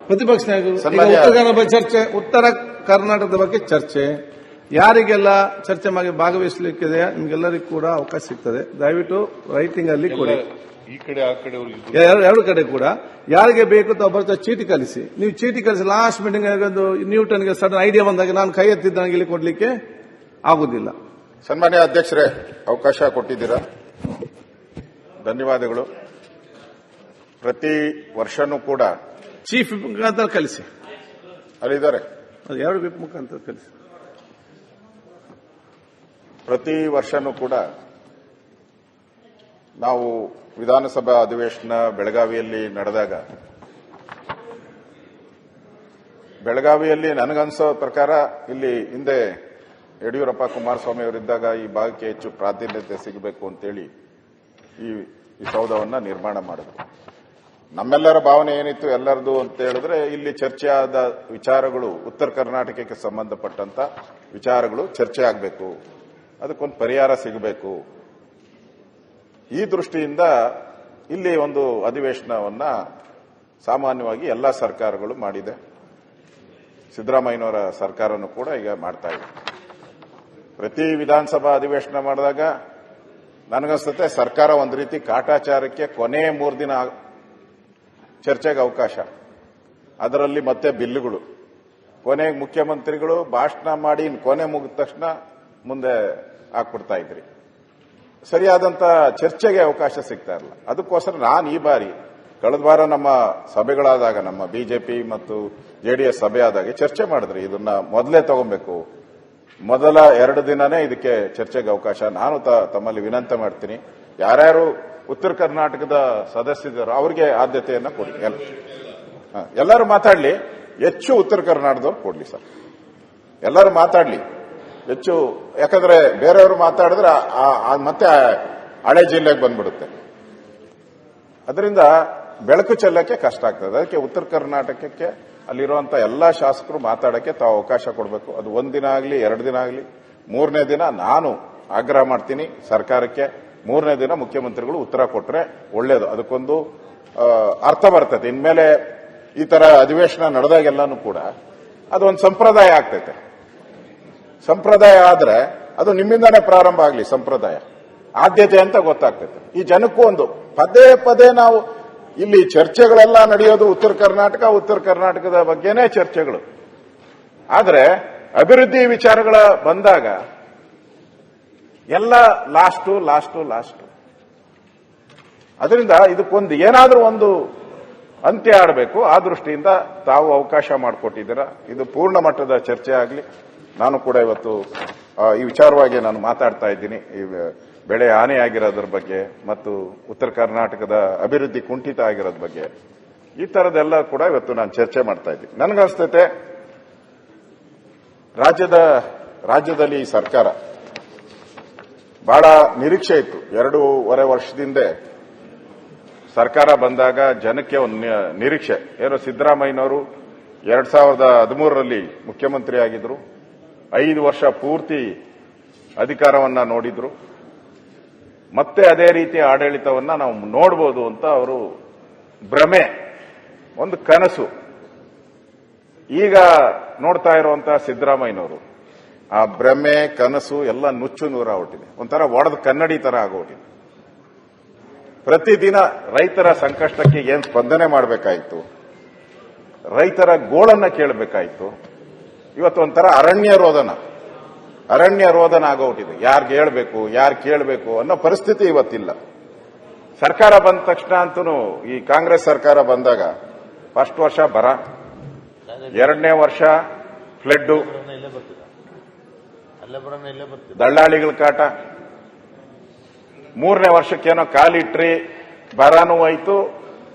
ಪ್ರತಿಪಕ್ಷ ನಾಯಕರು ಉತ್ತರ ಕರ್ನಾಟಕದ ಬಗ್ಗೆ ಚರ್ಚೆ ಯಾರಿಗೆಲ್ಲ ಚರ್ಚೆ ಮಾಡಿ ಭಾಗವಹಿಸಲಿಕ್ಕಿದೆ ನಿಮ್ಗೆಲ್ಲರಿಗೂ ಕೂಡ ಅವಕಾಶ ಸಿಗ್ತದೆ. ದಯವಿಟ್ಟು ರೈಟಿಂಗ್ ಅಲ್ಲಿ ಕೊಡಿ. ಈ ಕಡೆ ಆ ಕಡೆ ಎರಡು ಕಡೆ ಕೂಡ ಯಾರಿಗೆ ಬೇಕು ಒಬ್ಬರ ಚೀಟಿ ಕಲಿಸಿ. ನೀವು ಚೀಟಿ ಕಲಿಸಿ ಲಾಸ್ಟ್ ಮೀಟಿಂಗ್ ಒಂದು ನ್ಯೂಟನ್ಗೆ ಸಡನ್ ಐಡಿಯಾ ಬಂದಾಗ ನಾನು ಕೈ ಎತ್ತಿದ್ದ ನನಗೆ ಇಲ್ಲಿ ಕೊಡ್ಲಿಕ್ಕೆ ಆಗುದಿಲ್ಲ. ಸನ್ಮಾನ್ಯ ಅಧ್ಯಕ್ಷರೇ, ಅವಕಾಶ ಕೊಟ್ಟಿದ್ದೀರಾ, ಧನ್ಯವಾದಗಳು. ಪ್ರತಿ ವರ್ಷನೂ ಕೂಡ ಚೀಫ್ ಮುಖಾಂತರ ಕಲಿಸಿ, ಅಲ್ಲಿದ್ದಾರೆ, ಎರಡು ವಿಪ್ ಮುಖಾಂತರ ಕಲಿಸಿ. ಪ್ರತಿ ವರ್ಷನೂ ಕೂಡ ನಾವು ವಿಧಾನಸಭಾ ಅಧಿವೇಶನ ಬೆಳಗಾವಿಯಲ್ಲಿ ನಡೆದಾಗ ನನಗನ್ಸೋ ಪ್ರಕಾರ ಇಲ್ಲಿ ಹಿಂದೆ ಯಡಿಯೂರಪ್ಪ ಕುಮಾರಸ್ವಾಮಿ ಅವರಿದ್ದಾಗ ಈ ಭಾಗಕ್ಕೆ ಹೆಚ್ಚು ಪ್ರಾಧಾನ್ಯತೆ ಸಿಗಬೇಕು ಅಂತೇಳಿ ಈ ಸೌಧವನ್ನ ನಿರ್ಮಾಣ ಮಾಡಿದ್ರು. ನಮ್ಮೆಲ್ಲರ ಭಾವನೆ ಏನಿತ್ತು ಎಲ್ಲರದು ಅಂತ ಹೇಳಿದ್ರೆ ಇಲ್ಲಿ ಚರ್ಚೆಯಾದ ವಿಚಾರಗಳು ಉತ್ತರ ಕರ್ನಾಟಕಕ್ಕೆ ಸಂಬಂಧಪಟ್ಟಂತ ವಿಚಾರಗಳು ಚರ್ಚೆ ಆಗಬೇಕು, ಅದಕ್ಕೊಂದು ಪರಿಹಾರ ಸಿಗಬೇಕು. ಈ ದೃಷ್ಟಿಯಿಂದ ಇಲ್ಲಿ ಒಂದು ಅಧಿವೇಶನವನ್ನ ಸಾಮಾನ್ಯವಾಗಿ ಎಲ್ಲ ಸರ್ಕಾರಗಳು ಮಾಡಿದೆ. ಸಿದ್ದರಾಮಯ್ಯನವರ ಸರ್ಕಾರನೂ ಕೂಡ ಈಗ ಮಾಡ್ತಾ ಇದೆ. ಪ್ರತಿ ವಿಧಾನಸಭಾ ಅಧಿವೇಶನ ಮಾಡಿದಾಗ ನನಗನ್ಸುತ್ತೆ ಸರ್ಕಾರ ಒಂದು ರೀತಿ ಕಾಟಾಚಾರಕ್ಕೆ ಕೊನೆ 3 ದಿನ ಚರ್ಚೆಗೆ ಅವಕಾಶ, ಅದರಲ್ಲಿ ಮತ್ತೆ ಬಿಲ್ಲುಗಳು, ಕೊನೆಗೆ ಮುಖ್ಯಮಂತ್ರಿಗಳು ಭಾಷಣ ಮಾಡಿ ಕೊನೆ ಮುಗಿದ ತಕ್ಷಣ ಮುಂದೆ ಹಾಕ್ಬಿಡ್ತಾ ಇದ್ರಿ. ಸರಿಯಾದಂತ ಚರ್ಚೆಗೆ ಅವಕಾಶ ಸಿಗ್ತಾ ಇರಲಿಲ್ಲ. ಅದಕ್ಕೋಸ್ಕರ ನಾನು ಈ ಬಾರಿ ಕಳೆದ ವಾರ ನಮ್ಮ ಸಭೆಗಳಾದಾಗ ನಮ್ಮ ಬಿಜೆಪಿ ಮತ್ತು ಜೆಡಿಎಸ್ ಸಭೆ ಆದಾಗ ಚರ್ಚೆ ಮಾಡಿದ್ರಿ, ಇದನ್ನ ಮೊದಲೇ ತಗೊಬೇಕು, ಮೊದಲ 2 ದಿನನೇ ಇದಕ್ಕೆ ಚರ್ಚೆಗೆ ಅವಕಾಶ. ನಾನು ತಮ್ಮಲ್ಲಿ ವಿನಂತಿ ಮಾಡ್ತೀನಿ, ಯಾರ್ಯಾರು ಉತ್ತರ ಕರ್ನಾಟಕದ ಸದಸ್ಯರು ಅವ್ರಿಗೆ ಆದ್ಯತೆಯನ್ನ ಕೊಡಿ. ಎಲ್ಲರೂ ಮಾತಾಡ್ಲಿ, ಹೆಚ್ಚು ಉತ್ತರ ಕರ್ನಾಟಕದವ್ರು ಕೊಡ್ಲಿ ಸರ್, ಎಲ್ಲರೂ ಮಾತಾಡ್ಲಿ ಹೆಚ್ಚು. ಯಾಕಂದ್ರೆ ಬೇರೆಯವರು ಮಾತಾಡಿದ್ರೆ ಮತ್ತೆ ಹಳೆ ಜಿಲ್ಲೆಗೆ ಬಂದ್ಬಿಡುತ್ತೆ, ಅದರಿಂದ ಬೆಳಕು ಚೆಲ್ಲಕ್ಕೆ ಕಷ್ಟ ಆಗ್ತದೆ. ಅದಕ್ಕೆ ಉತ್ತರ ಕರ್ನಾಟಕಕ್ಕೆ ಅಲ್ಲಿರುವಂತ ಎಲ್ಲಾ ಶಾಸಕರು ಮಾತಾಡಕ್ಕೆ ತಾವು ಅವಕಾಶ ಕೊಡಬೇಕು. ಅದು 1 ದಿನ ಆಗಲಿ 2 ದಿನ ಆಗಲಿ, 3ನೇ ದಿನ ನಾನು ಆಗ್ರಹ ಮಾಡ್ತೀನಿ ಸರ್ಕಾರಕ್ಕೆ, 3ನೇ ದಿನ ಮುಖ್ಯಮಂತ್ರಿಗಳು ಉತ್ತರ ಕೊಟ್ರೆ ಒಳ್ಳೇದು. ಅದಕ್ಕೊಂದು ಅರ್ಥ ಬರ್ತೈತೆ. ಇನ್ಮೇಲೆ ಈ ತರ ಅಧಿವೇಶನ ನಡೆದಾಗೆಲ್ಲಾನು ಕೂಡ ಅದೊಂದು ಸಂಪ್ರದಾಯ ಆಗ್ತೈತೆ. ಸಂಪ್ರದಾಯ ಆದ್ರೆ ಅದು ನಿಮ್ಮಿಂದಾನೇ ಪ್ರಾರಂಭ ಆಗಲಿ, ಸಂಪ್ರದಾಯ ಆದ್ಯತೆ ಅಂತ ಗೊತ್ತಾಗ್ತೈತೆ. ಈ ಜನಕ್ಕೂ ಒಂದು ಪದೇ ಪದೇ ನಾವು ಇಲ್ಲಿ ಚರ್ಚೆಗಳೆಲ್ಲ ನಡೆಯೋದು ಉತ್ತರ ಕರ್ನಾಟಕದ ಬಗ್ಗೆನೇ ಚರ್ಚೆಗಳು. ಆದ್ರೆ ಅಭಿವೃದ್ಧಿ ವಿಚಾರಗಳ ಬಂದಾಗ ಎಲ್ಲ ಲಾಸ್ಟ್. ಅದರಿಂದ ಇದಕ್ಕೊಂದು ಏನಾದ್ರೂ ಒಂದು ಅಂತ್ಯ ಆಡಬೇಕು. ಆ ದೃಷ್ಟಿಯಿಂದ ತಾವು ಅವಕಾಶ ಮಾಡಿಕೊಟ್ಟಿದ್ದೀರಾ. ಇದು ಪೂರ್ಣ ಮಟ್ಟದ ಚರ್ಚೆ ಆಗಲಿ. ನಾನು ಕೂಡ ಇವತ್ತು ಈ ವಿಚಾರವಾಗಿ ನಾನು ಮಾತಾಡ್ತಾ ಇದ್ದೀನಿ, ಈ ಬೆಳೆ ಹಾನಿಯಾಗಿರೋದ್ರ ಬಗ್ಗೆ ಮತ್ತು ಉತ್ತರ ಕರ್ನಾಟಕದ ಅಭಿವೃದ್ಧಿ ಕುಂಠಿತ ಆಗಿರೋದ್ರ ಬಗ್ಗೆ, ಈ ತರದೆಲ್ಲ ಕೂಡ ಇವತ್ತು ನಾನು ಚರ್ಚೆ ಮಾಡ್ತಾ ಇದ್ದೀನಿ. ನನಗನ್ಸ್ತೈತೆ ರಾಜ್ಯದಲ್ಲಿ ಈ ಸರ್ಕಾರ ಬಹಳ ನಿರೀಕ್ಷೆ ಇತ್ತು. 2.5 ವರ್ಷದಿಂದ ಸರ್ಕಾರ ಬಂದಾಗ ಜನಕ್ಕೆ ಒಂದು ನಿರೀಕ್ಷೆ ಏನೋ, ಸಿದ್ದರಾಮಯ್ಯನವರು 2013ರಲ್ಲಿ ಮುಖ್ಯಮಂತ್ರಿ ಆಗಿದ್ರು, 5 ವರ್ಷ ಪೂರ್ತಿ ಅಧಿಕಾರವನ್ನ ನೋಡಿದ್ರು, ಮತ್ತೆ ಅದೇ ರೀತಿಯ ಆಡಳಿತವನ್ನ ನಾವು ನೋಡಬಹುದು ಅಂತ ಅವರು ಭ್ರಮೆ, ಒಂದು ಕನಸು. ಈಗ ನೋಡ್ತಾ ಇರುವಂತಹ ಸಿದ್ದರಾಮಯ್ಯನವರು ಆ ಭ್ರಮೆ ಕನಸು ಎಲ್ಲ ನುಚ್ಚು ನೂರ ಹೊಟ್ಟಿದೆ. ಒಂಥರ ಒಡೆದ ಕನ್ನಡಿ ತರ ಆಗೋಟಿದೆ. ಪ್ರತಿದಿನ ರೈತರ ಸಂಕಷ್ಟಕ್ಕೆ ಏನ್ ಸ್ಪಂದನೆ ಮಾಡಬೇಕಾಯಿತು, ರೈತರ ಗೋಳನ್ನ ಕೇಳಬೇಕಾಯಿತು. ಇವತ್ತು ಒಂಥರ ಅರಣ್ಯ ರೋದನ ಆಗೋಟಿದೆ. ಯಾರಿಗೆ ಹೇಳ್ಬೇಕು, ಯಾರು ಕೇಳಬೇಕು ಅನ್ನೋ ಪರಿಸ್ಥಿತಿ ಇವತ್ತಿಲ್ಲ. ಸರ್ಕಾರ ಬಂದ ತಕ್ಷಣ ಅಂತೂ ಈ ಕಾಂಗ್ರೆಸ್ ಸರ್ಕಾರ ಬಂದಾಗ ಫಸ್ಟ್ ವರ್ಷ ಬರ, 2ನೇ ವರ್ಷ ಫ್ಲಡ್, ದಳ್ಳಾಳಿಗಳ ಕಾಟ, 3ನೇ ವರ್ಷಕ್ಕೇನೋ ಕಾಲಿಟ್ರಿ, ಬರಾನೂ ಹೋಯ್ತು,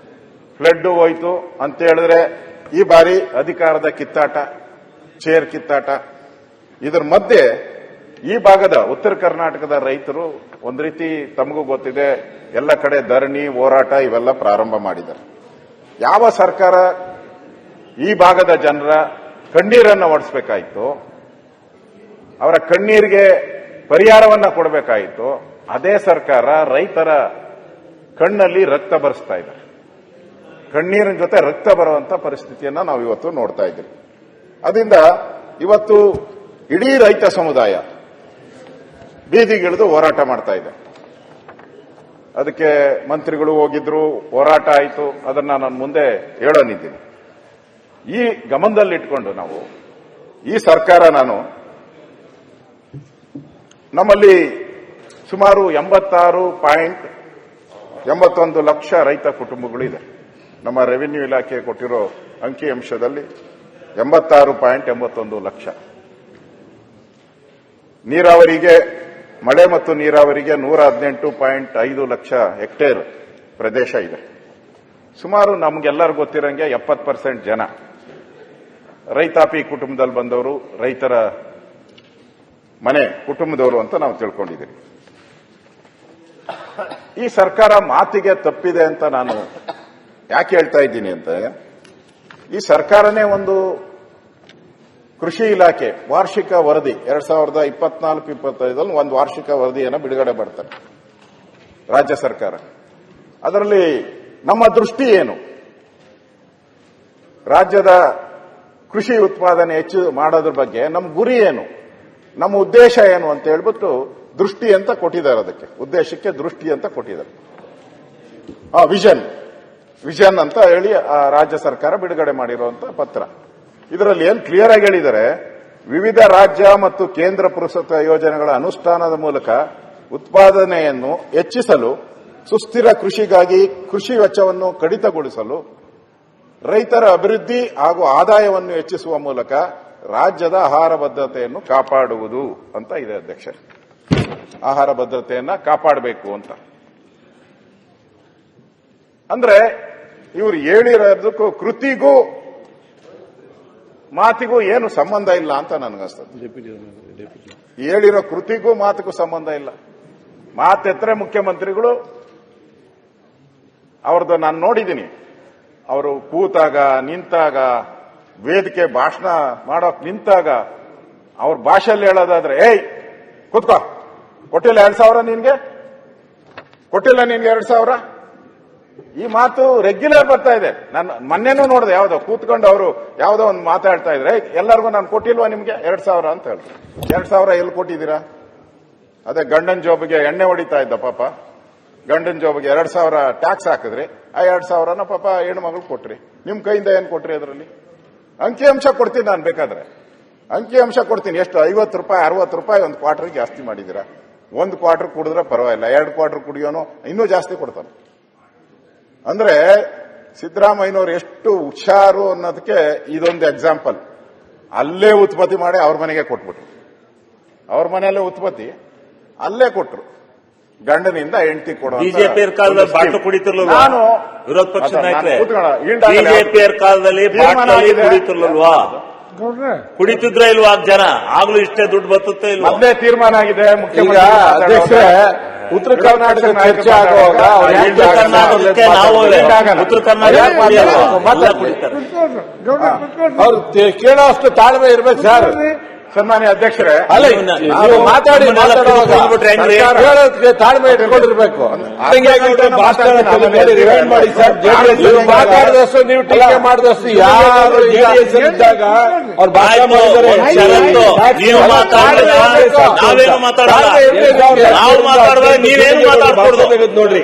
ಫ್ಲಡ್ ಹೋಯ್ತು ಅಂತ ಹೇಳಿದ್ರೆ ಈ ಬಾರಿ ಅಧಿಕಾರದ ಕಿತ್ತಾಟ, ಚೇರ್ ಕಿತ್ತಾಟ. ಇದರ ಮಧ್ಯೆ ಈ ಭಾಗದ ಉತ್ತರ ಕರ್ನಾಟಕದ ರೈತರು ಒಂದು ರೀತಿ ತಮಗೂ ಗೊತ್ತಿದೆ, ಎಲ್ಲ ಕಡೆ ಧರಣಿ ಹೋರಾಟ ಇವೆಲ್ಲ ಪ್ರಾರಂಭ ಮಾಡಿದ್ದಾರೆ. ಯಾವ ಸರ್ಕಾರ ಈ ಭಾಗದ ಜನರ ಕಣ್ಣೀರನ್ನು ಒಡಿಸಬೇಕಾಯಿತು, ಅವರ ಕಣ್ಣೀರಿಗೆ ಪರಿಹಾರವನ್ನ ಕೊಡಬೇಕಾಯಿತು, ಅದೇ ಸರ್ಕಾರ ರೈತರ ಕಣ್ಣಲ್ಲಿ ರಕ್ತ ಬರೆಸ್ತಾ ಇದೆ. ಕಣ್ಣೀರಿನ ಜೊತೆ ರಕ್ತ ಬರುವಂತ ಪರಿಸ್ಥಿತಿಯನ್ನ ನಾವು ಇವತ್ತು ನೋಡ್ತಾ ಇದ್ದೀವಿ. ಅದರಿಂದ ಇವತ್ತು ಇಡೀ ರೈತ ಸಮುದಾಯ ಬೀದಿಗಿಳಿದು ಹೋರಾಟ ಮಾಡ್ತಾ ಇದೆ. ಅದಕ್ಕೆ ಮಂತ್ರಿಗಳು ಹೋಗಿದ್ರು, ಹೋರಾಟ ಆಯಿತು. ಅದನ್ನ ನಾನು ಮುಂದೆ ಹೇಳೋನಿದ್ದೀನಿ. ಈ ಗಮನದಲ್ಲಿಟ್ಕೊಂಡು ನಾವು ಈ ಸರ್ಕಾರ ನಮ್ಮಲ್ಲಿ ಸುಮಾರು 86.81 ಲಕ್ಷ ರೈತ ಕುಟುಂಬಗಳಿದೆ. ನಮ್ಮ ರೆವಿನ್ಯೂ ಇಲಾಖೆ ಕೊಟ್ಟಿರೋ ಅಂಕಿಅಂಶದಲ್ಲಿ 86.81 ಲಕ್ಷ. ನೀರಾವರಿಗೆ, ಮಳೆ ಮತ್ತು ನೀರಾವರಿಗೆ 118.5 ಲಕ್ಷ ಹೆಕ್ಟೇರ್ ಪ್ರದೇಶ ಇದೆ. ಸುಮಾರು ನಮಗೆಲ್ಲರಿಗೂ ಗೊತ್ತಿರಂಗೆ 70% ಜನ ರೈತಾಪಿ ಕುಟುಂಬದಲ್ಲಿ ಬಂದವರು, ರೈತರ ಮನೆ ಕುಟುಂಬದವರು ಅಂತ ನಾವು ತಿಳ್ಕೊಂಡಿದ್ದೀವಿ. ಈ ಸರ್ಕಾರ ಮಾತಿಗೆ ತಪ್ಪಿದೆ ಅಂತ ನಾನು ಯಾಕೆ ಹೇಳ್ತಾ ಇದ್ದೀನಿ ಅಂತ, ಈ ಸರ್ಕಾರನೇ ಒಂದು ಕೃಷಿ ಇಲಾಖೆ ವಾರ್ಷಿಕ ವರದಿ 2024-25 ಒಂದು ವಾರ್ಷಿಕ ವರದಿಯನ್ನು ಬಿಡುಗಡೆ ಮಾಡ್ತಾರೆ ರಾಜ್ಯ ಸರ್ಕಾರ. ಅದರಲ್ಲಿ ನಮ್ಮ ದೃಷ್ಟಿ ಏನು, ರಾಜ್ಯದ ಕೃಷಿ ಉತ್ಪಾದನೆ ಹೆಚ್ಚು ಮಾಡೋದ್ರ ಬಗ್ಗೆ ನಮ್ಮ ಗುರಿ ಏನು, ನಮ್ಮ ಉದ್ದೇಶ ಏನು ಅಂತ ಹೇಳ್ಬಿಟ್ಟು ದೃಷ್ಟಿ ಅಂತ ಕೊಟ್ಟಿದ್ದಾರೆ. ಅದಕ್ಕೆ ಉದ್ದೇಶಕ್ಕೆ ದೃಷ್ಟಿ ಅಂತ ಕೊಟ್ಟಿದ್ದಾರೆ. ವಿಷನ್ ಅಂತ ಹೇಳಿ ರಾಜ್ಯ ಸರ್ಕಾರ ಬಿಡುಗಡೆ ಮಾಡಿರುವಂತಹ ಪತ್ರ. ಇದರಲ್ಲಿ ಏನು ಕ್ಲಿಯರ್ ಆಗಿ ಹೇಳಿದರೆ, ವಿವಿಧ ರಾಜ್ಯ ಮತ್ತು ಕೇಂದ್ರ ಪುರಸ್ಕೃತ ಯೋಜನೆಗಳ ಅನುಷ್ಠಾನದ ಮೂಲಕ ಉತ್ಪಾದನೆಯನ್ನು ಹೆಚ್ಚಿಸಲು, ಸುಸ್ಥಿರ ಕೃಷಿಗಾಗಿ ಕೃಷಿ ವೆಚ್ಚವನ್ನು ಕಡಿತಗೊಳಿಸಲು, ರೈತರ ಅಭಿವೃದ್ಧಿ ಹಾಗೂ ಆದಾಯವನ್ನು ಹೆಚ್ಚಿಸುವ ಮೂಲಕ ರಾಜ್ಯದ ಆಹಾರ ಭದ್ರತೆಯನ್ನು ಕಾಪಾಡುವುದು ಅಂತ ಇದೆ ಅಧ್ಯಕ್ಷ. ಆಹಾರ ಭದ್ರತೆಯನ್ನ ಕಾಪಾಡಬೇಕು ಅಂತ ಅಂದ್ರೆ ಇವರು ಹೇಳಿರೋದಕ್ಕೂ ಕೃತಿಗೂ ಮಾತಿಗೂ ಏನು ಸಂಬಂಧ ಇಲ್ಲ ಅಂತ ನನಗನ್ಸ್ತದೆ. ಹೇಳಿರೋ ಕೃತಿಗೂ ಮಾತಿಗೂ ಸಂಬಂಧ ಇಲ್ಲ. ಮಾತೆತ್ತರೆ ಮುಖ್ಯಮಂತ್ರಿಗಳು ಅವ್ರದ್ದು ನಾನು ನೋಡಿದ್ದೀನಿ. ಅವರು ಕೂತಾಗ, ನಿಂತಾಗ, ವೇದಿಕೆ ಭಾಷಣ ಮಾಡೋಕ್ ನಿಂತಾಗ ಅವ್ರ ಭಾಷೆಯಲ್ಲಿ ಹೇಳೋದಾದ್ರೆ, ಏಯ್ ಕೂತ್ಕೋ, ಕೊಟ್ಟಿಲ್ಲ 2,000 ನಿನ್ಗೆ, ಕೊಟ್ಟಿಲ್ಲ ನಿನ್ಗೆ 2,000. ಈ ಮಾತು ರೆಗ್ಯುಲರ್ ಬರ್ತಾ ಇದೆ. ನಾನು ಮೊನ್ನೆನೂ ನೋಡಿದೆ, ಯಾವ್ದೋ ಕೂತ್ಕೊಂಡು ಅವರು ಯಾವ್ದೋ ಒಂದು ಮಾತಾಡ್ತಾ ಇದ್ರೆ, ಎಲ್ಲರಿಗೂ ನಾನು ಕೊಟ್ಟಿಲ್ವಾ ನಿಮ್ಗೆ 2,000 ಅಂತ ಹೇಳ್ತಾರೆ. 2,000 ಎಲ್ಲಿ ಕೊಟ್ಟಿದ್ದೀರಾ? ಅದೇ ಗಂಡನ ಜೋಬಿಗೆ ಎಣ್ಣೆ ಹೊಡಿತಾ ಇದ್ದ ಪಾಪ, ಗಂಡನ ಜೋಬಿಗೆ 2,000 ಟ್ಯಾಕ್ಸ್ ಹಾಕಿದ್ರಿ. ಆ 2,000ನ ಪಾಪ ಹೆಣ್ಮಗಳು ಕೊಟ್ರಿ. ನಿಮ್ ಕೈಯಿಂದ ಏನ್ ಕೊಟ್ರಿ? ಅದರಲ್ಲಿ ಅಂಕಿಅಂಶ ಕೊಡ್ತೀನಿ ನಾನು, ಬೇಕಾದ್ರೆ ಅಂಕಿಅಂಶ ಕೊಡ್ತೀನಿ. ಎಷ್ಟು? 50 ರೂಪಾಯಿ 60 ರೂಪಾಯಿ ಒಂದು ಕ್ವಾರ್ಟರ್ಗೆ ಜಾಸ್ತಿ ಮಾಡಿದ್ದೀರಾ. ಒಂದು ಕ್ವಾರ್ಟರ್ ಕುಡಿದ್ರೆ ಪರವಾಗಿಲ್ಲ, 2 ಕ್ವಾರ್ಟರ್ ಕುಡಿಯೋನು ಇನ್ನೂ ಜಾಸ್ತಿ ಕೊಡ್ತಾನೆ. ಅಂದ್ರೆ ಸಿದ್ದರಾಮಯ್ಯನವರು ಎಷ್ಟು ಹುಷಾರು ಅನ್ನೋದಕ್ಕೆ ಇದೊಂದು ಎಕ್ಸಾಂಪಲ್. ಅಲ್ಲೇ ಉತ್ಪತ್ತಿ ಮಾಡಿ ಅವ್ರ ಮನೆಗೆ ಕೊಟ್ಬಿಟ್ರು. ಅವ್ರ ಮನೆಯಲ್ಲೇ ಉತ್ಪತ್ತಿ ಅಲ್ಲೇ ಕೊಟ್ರು. ಗಂಡನಿಂದ ಹೆಂಡತಿ ಕೊಡೋ ಬಿಜೆಪಿ ಕಾಲದಲ್ಲಿ ಬಾಟು ಕುಡಿತಿರ್ಲಿಲ್ವಾ? ನಾನು ವಿರೋಧ ಪಕ್ಷದ ನಾಯಕರೇ, ಕೂತ್ಕೊಳ್ಳ, ಬಿಜೆಪಿ ಕಾಲದಲ್ಲಿ ಬಾಟಲಿ ಕುಡಿತಿರ್ಲಿಲ್ವಾ? ಕುಡಿತಿದ್ರೆ ಇಲ್ವಾ ಜನ? ಆಗ್ಲೂ ಇಷ್ಟೇ ದುಡ್ಡು ಬರ್ತುತ್ತೆ ಇಲ್ವಾ? ಮೊದಲೇ ತೀರ್ಮಾನ ಆಗಿದೆ. ಮುಖ್ಯಮಂತ್ರಿ ಅಧ್ಯಕ್ಷರೇ, ಉತ್ತರ ಕರ್ನಾಟಕ ಚರ್ಚೆ ಆಗುವಾಗ ಉತ್ತರ ಕರ್ನಾಟಕಕ್ಕೆ ನಾವು ಉತ್ತರ ಕರ್ನಾಟಕ ಕುಡಿತಾರೆ. ಅವ್ರು ಕೇಳೋಷ್ಟು ತಾಳ್ಮೆ ಇರ್ಬೇಕು ಸರ್. ಸನ್ಮಾನ್ಯ ಅಧ್ಯಕ್ಷರೇ, ಅಲ್ಲ ಮಾತಾಡಿ ಹೇಳೋದಕ್ಕೆ ತಾಳ್ಮೆ ಇಟ್ಕೊಂಡಿರ್ಬೇಕು. ರಿವೈಂಡ್ ಮಾಡಿ ಸರ್. ನೀವು ಮಾತಾಡಿದಷ್ಟು, ನೀವು ಟೀಕೆ ಮಾಡಿದಷ್ಟು ಯಾರು ಇದ್ದಾಗ ಅವ್ರು ಭಾಷಣ ನೀವು ಮಾತಾಡಿದ್ರೆ ನಾವೇನು ಮಾತಾಡಲ್ಲ. ನಾವು ಮಾತಾಡಿದ್ರೆ ನೀವೇನು ಮಾತಾಡ್ಕೊಡ್ದು ನೋಡ್ರಿ.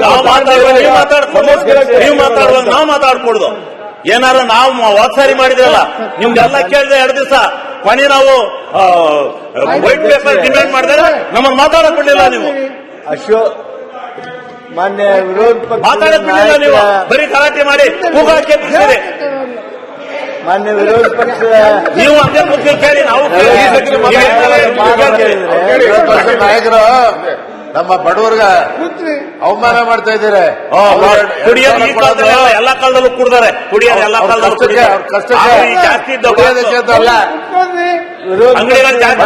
ನಾವು ಮಾತಾಡುವಾಗ ನೀವು ಮಾತಾಡ್ಕೊಡ್ದು, ನೀವು ಮಾತಾಡುವಾಗ ನಾವು ಮಾತಾಡ್ಕೊಡ್ದು. ಏನಾರ ನಾವು ವಾತ್ಸಾರಿ ಮಾಡಿದ್ರಲ್ಲ, ನಿಮ್ಗೆಲ್ಲ ಕೇಳಿದ್ರೆ 2 ದಿವಸ ಕೊನೆ ನಾವು ವೈಟ್ ಪೇಪರ್ ಡಿಮ್ಯಾಂಡ್ ಮಾಡಿದ್ರೆ ನಮ್ಮನ್ನು ಮಾತಾಡಕ್ ಬಿಡ್ಲಿಲ್ಲ. ನೀವು ಮಾನ್ಯ ವಿರೋಧ ಪಕ್ಷ ಮಾತಾಡಕ್ ಬಿಡ್ಲಿಲ್ಲ. ನೀವು ಬರೀ ಗಲಾಟೆ ಮಾಡಿ ಕೂಗಾಕೆ ಬಿಡ್ತೀರಿ. ಮಾನ್ಯ ವಿರೋಧ ಪಕ್ಷದ ನೀವು ಅದೇ ಮುಖ್ಯ ಕೇಳಿ ನಾವು ನಾಯಕರು ನಮ್ಮ ಬಡವರ್ಗ ಅವಮಾನ ಮಾಡ್ತಾ ಇದ್ದಾರೆ. ಕುಡಿಯೋದು ಈ ಕಾಲದಲ್ಲಿ ಎಲ್ಲ ಕಾಲದಲ್ಲೂ ಕುಡ್ದಾರೆ. ಕುಡಿಯೋದು ಎಲ್ಲ ಕಾಲದಲ್ಲೂ ಜಾಸ್ತಿ ಇದ್ದಲ್ಲ ಅಂಗಡಿಗಳು ಜಾಸ್ತಿ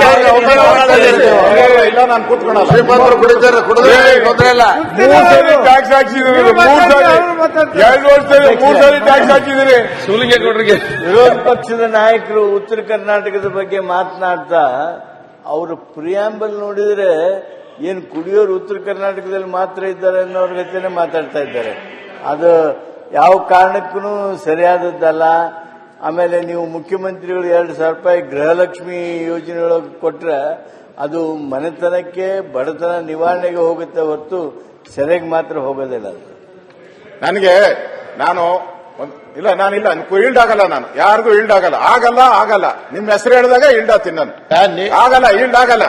ಇಲ್ಲ, ನಾನು ಕೂತ್ಕೊಳ್ಳಲ್ಲ. ಶ್ರೀಮಂತರು ಕುಡಿತಾರೆ, ಕುಡಿದ್ರೆ ತೊಂದರೆ ಇಲ್ಲ. 3 ಸರಿ ಟ್ಯಾಕ್ಸ್ ಹಾಕಿದ್ದೀರಿ, 2 ವರ್ಷದಲ್ಲಿ 3 ಸರಿ ಟ್ಯಾಕ್ಸ್ ಹಾಕಿದ್ದೀರಿ. ಸೂಲಿಗೆ ಕೊಡ್ರಿಗೆ ವಿರೋಧ ಪಕ್ಷದ ನಾಯಕರು ಉತ್ತರ ಕರ್ನಾಟಕದ ಬಗ್ಗೆ ಮಾತನಾಡ್ತಾ ಅವರು ಪ್ರಿಯಾಂಬಲ್ ನೋಡಿದ್ರೆ ಏನು ಕುಡಿಯೋರು ಉತ್ತರ ಕರ್ನಾಟಕದಲ್ಲಿ ಮಾತ್ರ ಇದ್ದಾರೆ ಅನ್ನೋರ ಜೊತೆನೆ ಮಾತಾಡ್ತಾ ಇದ್ದಾರೆ. ಅದು ಯಾವ ಕಾರಣಕ್ಕೂ ಸರಿಯಾದದ್ದಲ್ಲ. ಆಮೇಲೆ ನೀವು ಮುಖ್ಯಮಂತ್ರಿಗಳು 2,000 ರೂಪಾಯಿ ಗೃಹಲಕ್ಷ್ಮಿ ಯೋಜನೆಯೊಳಗೆ ಕೊಟ್ರೆ ಅದು ಮನೆತನಕ್ಕೆ ಬಡತನ ನಿವಾರಣೆಗೆ ಹೋಗುತ್ತೆ ಹೊರತು ಸೆರೆಗೆ ಮಾತ್ರ ಹೋಗೋದಿಲ್ಲ. ನನಗೆ ನಾನಿಲ್ಲ ಈಲ್ಡ್ ಆಗಲ್ಲ, ನಾನು ಯಾರಿಗೂ ಈಲ್ಡ್ ಆಗಲ್ಲ. ನಿಮ್ಮ ಹೆಸರು ಹೇಳಿದಾಗ ಈಲ್ಡ್ ಆತೀನಿ ನಾನು. ಆಗಲ್ಲ, ಈಲ್ಡ್ ಆಗಲ್ಲ.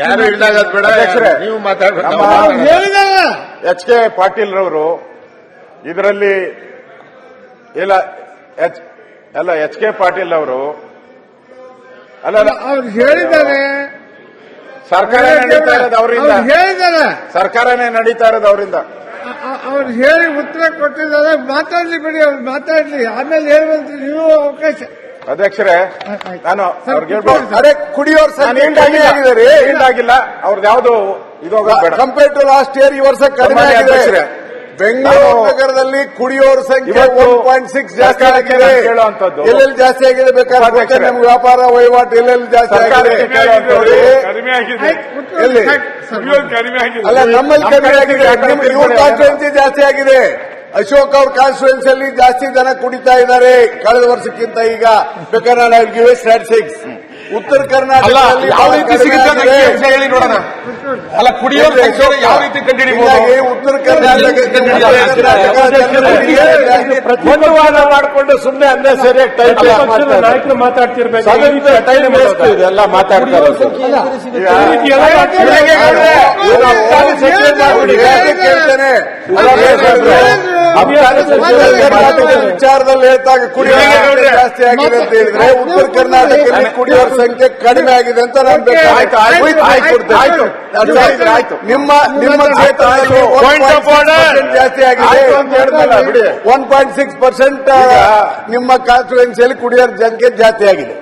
ಯಾರು ಇಲ್ದಾಗದ್ ಬೇಡ, ಅಧ್ಯಕ್ಷರೇ, ನೀವು ಮಾತಾಡ್ಬೇಕು. ಎಚ್ ಕೆ ಪಾಟೀಲ್ ರವರು ಇದರಲ್ಲಿ ಎಚ್ ಕೆ ಪಾಟೀಲ್ ಅವರು ಅವ್ರು ಹೇಳಿದ್ದಾರೆ, ಸರ್ಕಾರನೇ ನಡೀತಾ ಇರೋದು ಅವರಿಂದ, ಹೇಳಿದ್ದಾರೆ, ಸರ್ಕಾರನೇ ನಡೀತಾ ಇರೋದು ಅವರಿಂದ. ಅವ್ರು ಹೇಳಿ ಉತ್ತರ ಕೊಟ್ಟಿದ್ದಾರೆ. ಮಾತಾಡ್ಲಿ ಬಿಡಿ, ಅವ್ರು ಮಾತಾಡ್ಲಿ, ಆಮೇಲೆ ಹೇಳುವಂತ ನೀವು ಅವಕಾಶ. ಅಧ್ಯಕ್ಷರೇ, ನಾನು ಅವ್ರಿಗೆ ಹೇಳ್ಬೋದು, ಅದೇ ಕುಡಿಯೋರ್ ಈಲ್ಡ್ ಆಗಿಲ್ಲ ಅವ್ರದ್ದು ಯಾವ್ದು ಇದೋಗ ಕಂಪೇರ್ ಟು ಲಾಸ್ಟ್ ಇಯರ್ ಈ ವರ್ಷ ಕಡಿಮೆ ಆಗಿದೆ. ಬೆಂಗಳೂರು ನಗರದಲ್ಲಿ ಕುಡಿಯೋರ ಸಂಖ್ಯೆ 1.6 ಜಾಸ್ತಿ ಆಗಿದೆ. ಎಲ್ಲೆಲ್ಲಿ ಜಾಸ್ತಿ ಆಗಿದೆ ಬೇಕಾದ್ರೆ ನಮ್ಗೆ ವ್ಯಾಪಾರ ವಹಿವಾಟು ಎಲ್ಲೆಲ್ಲಿ ಜಾಸ್ತಿ ಆಗಿದೆ ಎಲ್ಲಿ ಅಲ್ಲ, ನಮ್ಮಲ್ಲಿ ಕಡಿಮೆ ಆಗಿದೆ. ಇವ್ರ ಕಾನ್ಸ್ಟಿಟ್ಯೂನ್ಸಿ ಜಾಸ್ತಿ ಆಗಿದೆ. ಅಶೋಕ್ ಅವ್ರ ಕಾನ್ಸ್ಟಿಟ್ಯೂನ್ಸಿ ಅಲ್ಲಿ ಜಾಸ್ತಿ ಜನ ಕುಡಿತಾ ಇದ್ದಾರೆ ಕಳೆದ ವರ್ಷಕ್ಕಿಂತ. ಈಗ ಬೇಕಾದ್ರೆ ಸ್ಟ್ಯಾಟಿಸ್ಟಿಕ್ಸ್ ಉತ್ತರ ಕರ್ನಾಟಕದಲ್ಲಿ ಯಾವ ರೀತಿ ಸಿಗುತ್ತೆ ಹೇಳಿ ನೋಡೋಣ. ಅಲ್ಲ, ಕುಡಿಯೋರ ಸಂಖ್ಯೆ ಯಾವ ರೀತಿ ಕಂಡುಹಿಡಿಯಬಹುದು? ಉತ್ತರ ಕರ್ನಾಟಕ ಮಾಡಿಕೊಂಡು ಸುಮ್ಮನೆ ಅಂದ್ರೆ ಸರಿಯಾಗಿ ನಾಯಕರು ಮಾತಾಡ್ತಿರ್ಬೇಕು. ಇದೆಲ್ಲ ಮಾತಾಡ್ತಾರೆ. ವಿಚಾರದಲ್ಲಿ ಹೇಳ್ತಾಗ ಕುಡಿಯೋರ ಜಾಸ್ತಿ ಆಗಿದೆ ಅಂತ ಹೇಳಿದ್ರೆ ಉತ್ತರ ಕರ್ನಾಟಕದಲ್ಲಿ ಕುಡಿಯೋರ ಸಂಖ್ಯೆ ಕಡಿಮೆ ಆಗಿದೆ ಅಂತ ನಿಮ್ಮ ಕ್ಷೇತ್ರದಲ್ಲಿ ಜಾಸ್ತಿ ಆಗಿದೆ. 1.6% ನಿಮ್ಮ ಕಾನ್ಸ್ಟಿಟ್ಯೂನ್ಸಿಯಲ್ಲಿ ಕುಡಿಯೋರ ಸಂಖ್ಯೆ ಜಾಸ್ತಿ ಆಗಿದೆ.